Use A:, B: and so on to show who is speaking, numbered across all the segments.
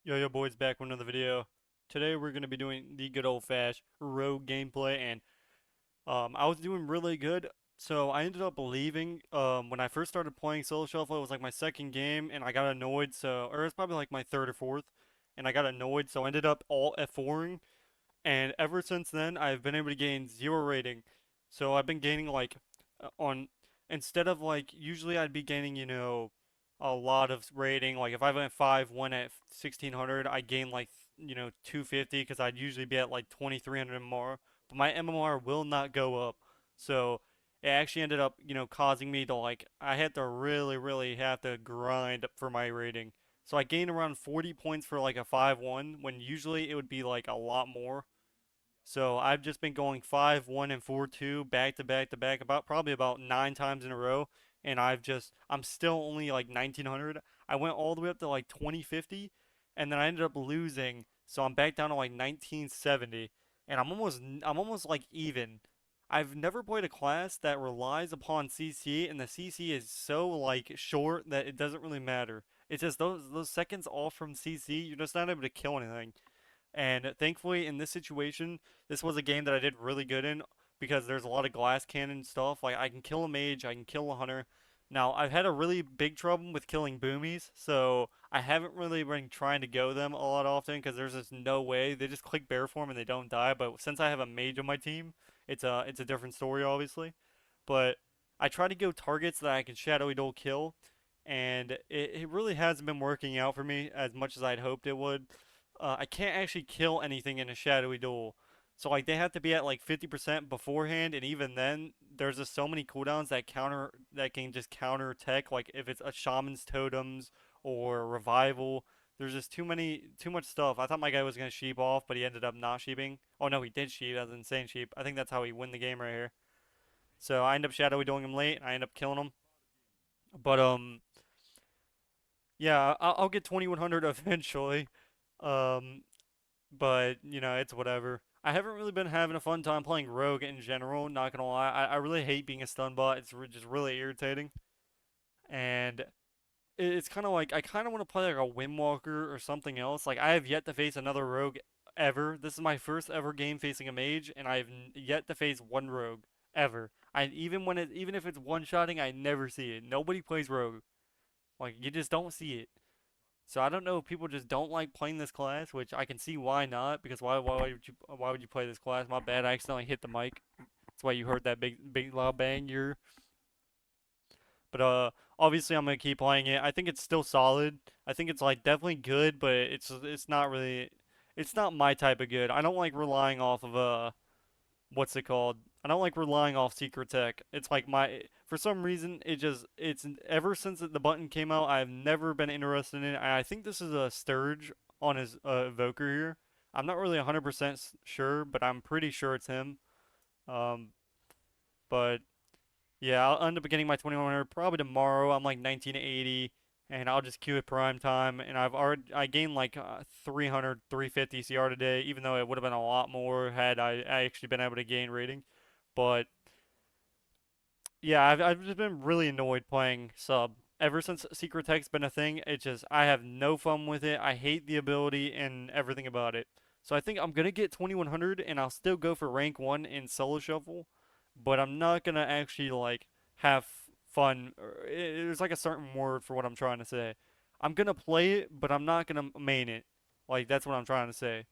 A: Yo boys, back with another video. Today we're going to be doing the good old fashioned rogue gameplay, and I was doing really good. So I ended up leaving when I first started playing Solo Shuffle. It was like my second game and I got annoyed, or it's probably like my third or fourth, and I got annoyed, so I ended up all F4ing, and ever since then I've been able to gain 0 rating. So I've been gaining like on instead of like usually I'd be gaining, a lot of rating. Like if I went 5-1 at 1600, I gain like 250 because I'd usually be at like 2300 more. But my MMR will not go up. So it actually ended up, causing me to like I had to really have to grind for my rating. So I gained around 40 points for like a 5-1 when usually it would be like a lot more. So I've just been going 5-1 and 4-2 back to back to back about 9 times in a row, and I'm still only like 1900. I went all the way up to like 2050, and then I ended up losing, so I'm back down to like 1970, and I'm almost like even. I've never played a class that relies upon CC, and the CC is so like short that it doesn't really matter. It's just those seconds off from CC, you're just not able to kill anything. And thankfully, in this situation, this was a game that I did really good in because there's a lot of glass cannon stuff. Like I can kill a mage, I can kill a hunter. Now I've had a really big trouble with killing boomies, so I haven't really been trying to go them a lot often because there's just no way they just click bear form and they don't die. But since I have a mage on my team, it's a different story, obviously. But I try to go targets that I can shadowy duel kill, and it really hasn't been working out for me as much as I'd hoped it would. I can't actually kill anything in a shadowy duel. So like they have to be at like 50% beforehand, and even then, there's just so many cooldowns that can just counter tech. Like if it's a shaman's totems or revival, there's just too much stuff. I thought my guy was gonna sheep off, but he ended up not sheeping. Oh no, he did sheep. That's insane sheep. I think that's how he win the game right here. So I end up shadowy dueling him late, and I end up killing him. But yeah, I'll get 2100 eventually. Um, but it's whatever. I haven't really been having a fun time playing Rogue in general. Not gonna lie, I really hate being a stun bot. It's just really irritating, and it's kind of like I kind of want to play like a Windwalker or something else. Like I have yet to face another Rogue ever. This is my first ever game facing a mage, and I have yet to face one Rogue ever. Even if it's one shotting, I never see it. Nobody plays Rogue. Like you just don't see it. So I don't know if people just don't like playing this class, which I can see why not. Because why would you play this class? My bad, I accidentally hit the mic. That's why you heard that big loud bang. But obviously I'm gonna keep playing it. I think it's still solid. I think it's like definitely good, but it's not really it's not my type of good. I don't like relying off of what's it called? I don't like relying off secret tech. It's like for some reason it's ever since the button came out, I've never been interested in it. I think this is a Sturge on his evoker here. I'm not really 100% sure, but I'm pretty sure it's him. Um, but yeah, I'll end up getting my 2100 probably tomorrow. I'm like 1980, and I'll just queue at prime time. And I gained like 300, 350 CR today, even though it would have been a lot more had I actually been able to gain rating. But yeah, I've just been really annoyed playing sub. Ever since Secret Tech's been a thing, I have no fun with it. I hate the ability and everything about it. So I think I'm gonna get 2100 and I'll still go for rank 1 in solo shuffle, but I'm not gonna actually like have fun. There's like a certain word for what I'm trying to say. I'm gonna play it, but I'm not gonna main it. Like that's what I'm trying to say.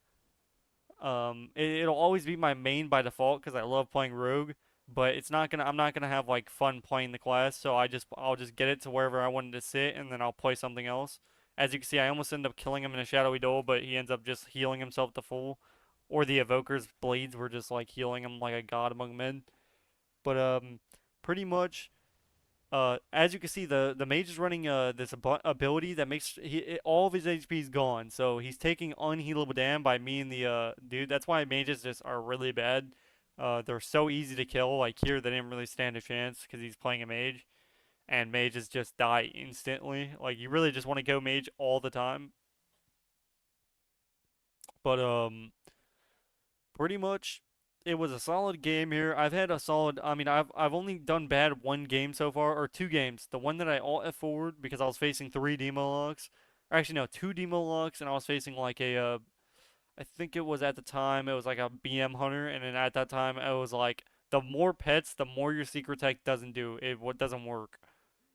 A: It'll always be my main by default because I love playing Rogue, but I'm not gonna have like fun playing the class. So I'll just get it to wherever I wanted to sit, and then I'll play something else. As you can see, I almost end up killing him in a shadowy duel, but he ends up just healing himself to full, or the evoker's blades were just like healing him like a god among men. But pretty much. As you can see, the mage is running this ability that makes all of his HP is gone. So he's taking unhealable damage by me and the dude. That's why mages just are really bad. They're so easy to kill. Like here, they didn't really stand a chance because he's playing a mage, and mages just die instantly. Like you really just want to go mage all the time. But pretty much it was a solid game here. I've had a solid. I mean, I've only done bad one game so far, or two games. The one that I alt F forward because I was facing three demo logs. or actually no, two Demo Lux, and I was facing like a I think it was at the time it was like a BM hunter, and then at that time it was like the more pets, the more your secret tech doesn't do it. What doesn't work.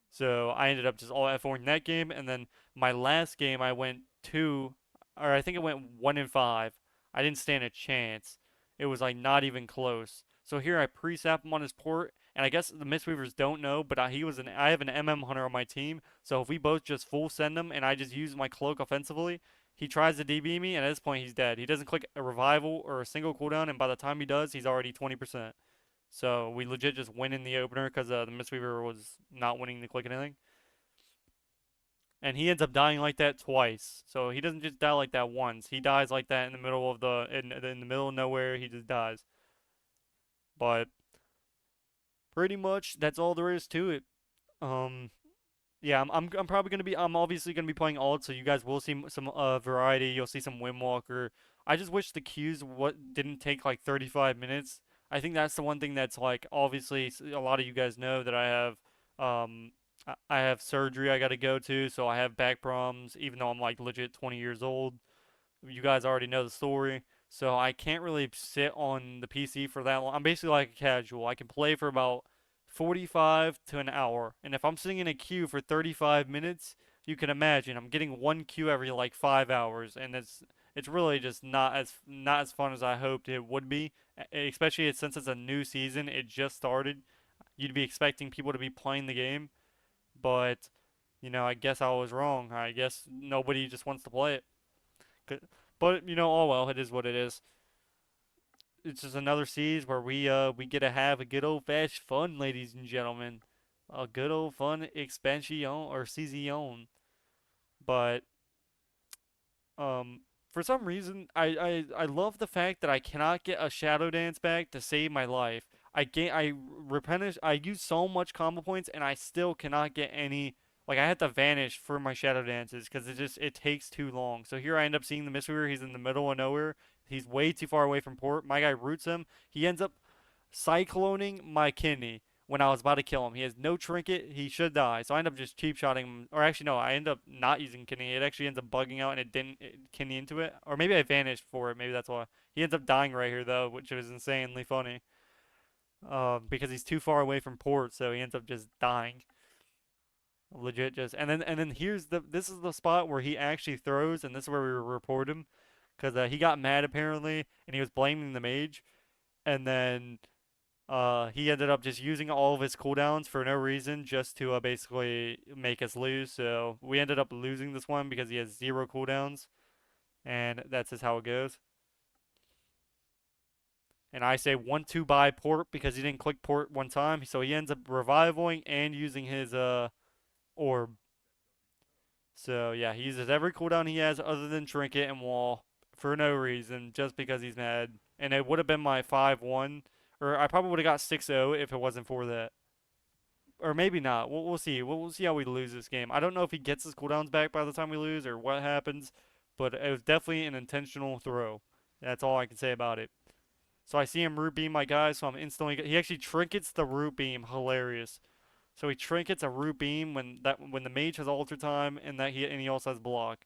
A: So I ended up just all F4ing that game, and then my last game I went two, or I think it went 1-5. I didn't stand a chance. It was like not even close. So here I pre-sap him on his port, and I guess the Mistweavers don't know, but I have an MM hunter on my team. So if we both just full send him, and I just use my cloak offensively, he tries to DB me, and at this point he's dead. He doesn't click a revival or a single cooldown, and by the time he does, he's already 20%. So we legit just win in the opener because the Mistweaver was not winning the click anything. And he ends up dying like that twice. So he doesn't just die like that once. He dies like that in the middle of in the middle of nowhere. He just dies. But pretty much that's all there is to it. Um, yeah, I'm probably gonna be I'm obviously gonna be playing alt, so you guys will see some variety. You'll see some Windwalker. I just wish the queues didn't take like 35 minutes. I think that's the one thing that's like obviously a lot of you guys know that I have I have surgery I got to go to, so I have back problems even though I'm like legit 20 years old. You guys already know the story. So I can't really sit on the PC for that long. I'm basically like a casual. I can play for about 45 to an hour. And if I'm sitting in a queue for 35 minutes, you can imagine I'm getting one queue every like 5 hours, and it's really just not as fun as I hoped it would be. Especially since it's a new season, it just started. You'd be expecting people to be playing the game, but I guess I was wrong. I guess nobody just wants to play it. But oh well, it is what it is. It's just another season where we get to have a good old fashioned fun, ladies and gentlemen. A good old fun expansion or season. But um for some reason I love the fact that I cannot get a Shadow Dance back to save my life. I use so much combo points and I still cannot get any. Like I had to vanish for my Shadow Dances because it takes too long. So here I end up seeing the Mistweaver. He's in the middle of nowhere. He's way too far away from port. My guy roots him. He ends up cycloning my kidney when I was about to kill him. He has no trinket. He should die. So I end up just cheap shotting him. Or actually, no, I end up not using kidney. It actually ends up bugging out and it didn't kidney into it. Or maybe I vanished for it. Maybe that's why. He ends up dying right here, though, which is insanely funny. Because he's too far away from port, so he ends up just dying. Legit just. And then this is the spot where he actually throws, and this is where we report him. Because he got mad apparently, and he was blaming the mage. And then he ended up just using all of his cooldowns for no reason, just to basically make us lose. So we ended up losing this one because he has zero cooldowns, and that's just how it goes. And I say 1-2 by port because he didn't click port one time, so he ends up reviving and using his orb. So yeah, he uses every cooldown he has other than trinket and wall for no reason, just because he's mad. And it would have been my 5-1, or I probably would have got 6-0 if it wasn't for that. Or maybe not. We'll see. We'll see how we lose this game. I don't know if he gets his cooldowns back by the time we lose or what happens, but it was definitely an intentional throw. That's all I can say about it. So I see him root beam my guy, so I'm instantly. He actually trinkets the root beam. Hilarious. So he trinkets a root beam when the mage has altar time and he also has block.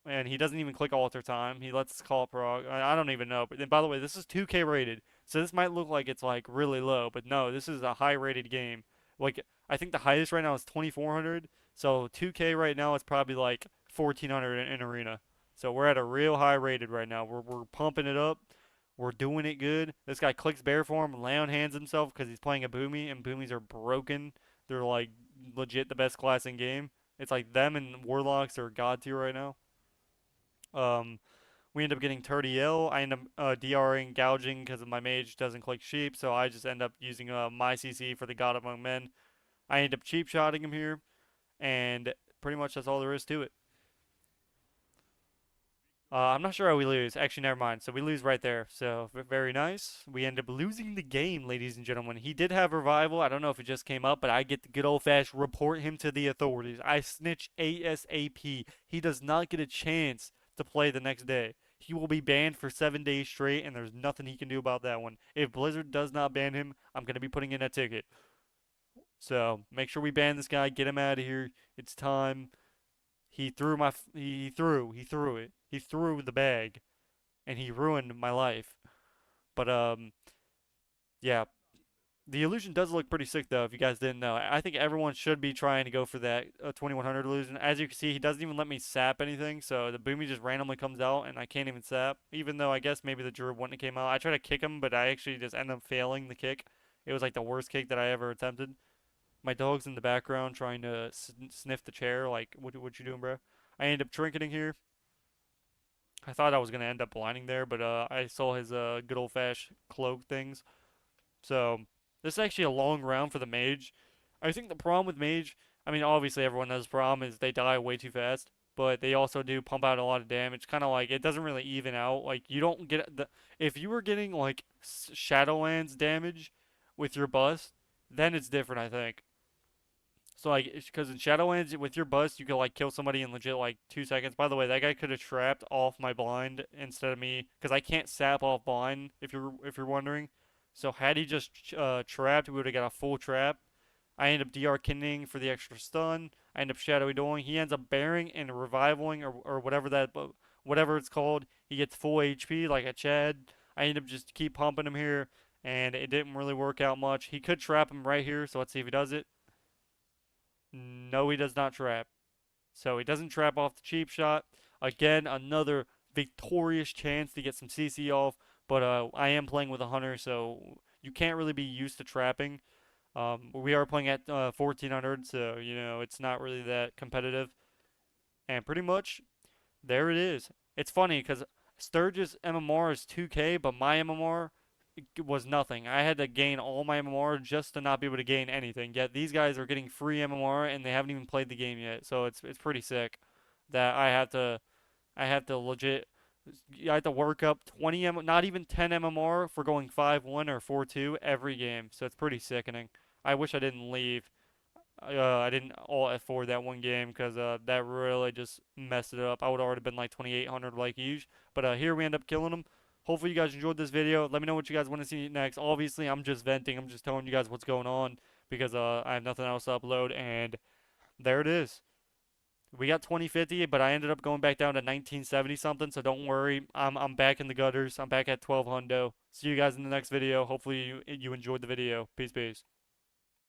A: And he doesn't even click altar time. He lets us call prog. I don't even know. But then, by the way, this is 2K rated, so this might look like it's like really low, but no, this is a high rated game. Like I think the highest right now is 2400. So 2K right now is probably like 1400 in arena. So we're at a real high rated right now. We're pumping it up. We're doing it good. This guy clicks bear form, lay on hands himself because he's playing a boomy, and boomies are broken. They're like legit the best class in game. It's like them and warlocks are god tier right now. Um, we end up getting Turdiel. I end up DRing gouging because my mage doesn't click sheep, so I just end up using my CC for the God Among Men. I end up cheap shotting him here, and pretty much that's all there is to it. I'm not sure how we lose. Actually, never mind. So we lose right there. So very nice. We end up losing the game, ladies and gentlemen. He did have revival. I don't know if it just came up, but I get the good old fashioned report him to the authorities. I snitch ASAP. He does not get a chance to play the next day. He will be banned for 7 days straight, and there's nothing he can do about that one. If Blizzard does not ban him, I'm gonna be putting in a ticket. So make sure we ban this guy. Get him out of here. It's time. he threw my he threw the bag and he ruined my life. But yeah, the illusion does look pretty sick though. If you guys didn't know, I think everyone should be trying to go for that 2100 illusion. As you can see, he doesn't even let me sap anything, so the boomy just randomly comes out and I can't even sap. Even though I guess maybe the druid wouldn't have came out. I tried to kick him, but I actually just ended up failing the kick. It was like the worst kick that I ever attempted. My dog's in the background trying to sniff the chair. Like, what you doing, bro? I ended up trinketing here. I thought I was gonna end up blinding there, but I saw his good old fashioned cloak things. So this is actually a long round for the mage. I think the problem with mage, I mean, obviously everyone knows the problem is they die way too fast, but they also do pump out a lot of damage. Kind of like it doesn't really even out. Like you don't get the if you were getting like Shadowlands damage with your bust, then it's different, I think. So like, because in Shadowlands with your bust, you could like kill somebody in legit like 2 seconds. By the way, that guy could have trapped off my blind instead of me, because I can't sap off blind. If you're wondering, so had he just trapped, we would have got a full trap. I end up DR kindling for the extra stun. I end up shadowy doing. He ends up bearing and revivaling or whatever it's called. He gets full HP like a Chad. I end up just keep pumping him here, and it didn't really work out much. He could trap him right here, so let's see if he does it. No, he does not trap. So he doesn't trap off the cheap shot. Again, another victorious chance to get some CC off. But I am playing with a hunter, so you can't really be used to trapping. We are playing at 1400, so it's not really that competitive. And pretty much there it is. It's funny because Sturgis MMR is 2K, but my MMR was nothing. I had to gain all my MMR just to not be able to gain anything. Yet these guys are getting free MMR and they haven't even played the game yet. So it's pretty sick that I have to legit I have to work up 20 not even 10 MMR for going 5-1 or 4-2 every game. So it's pretty sickening. I wish I didn't leave. I didn't all F4 that one game because that really just messed it up. I would have already been like 2800 like usual. But here we end up killing them. Hopefully you guys enjoyed this video. Let me know what you guys want to see next. Obviously, I'm just venting. I'm just telling you guys what's going on because I have nothing else to upload. And there it is. We got 2050, but I ended up going back down to 1970 something. So don't worry. I'm back in the gutters. I'm back at 12 hundo. See you guys in the next video. Hopefully you enjoyed the video. Peace, peace.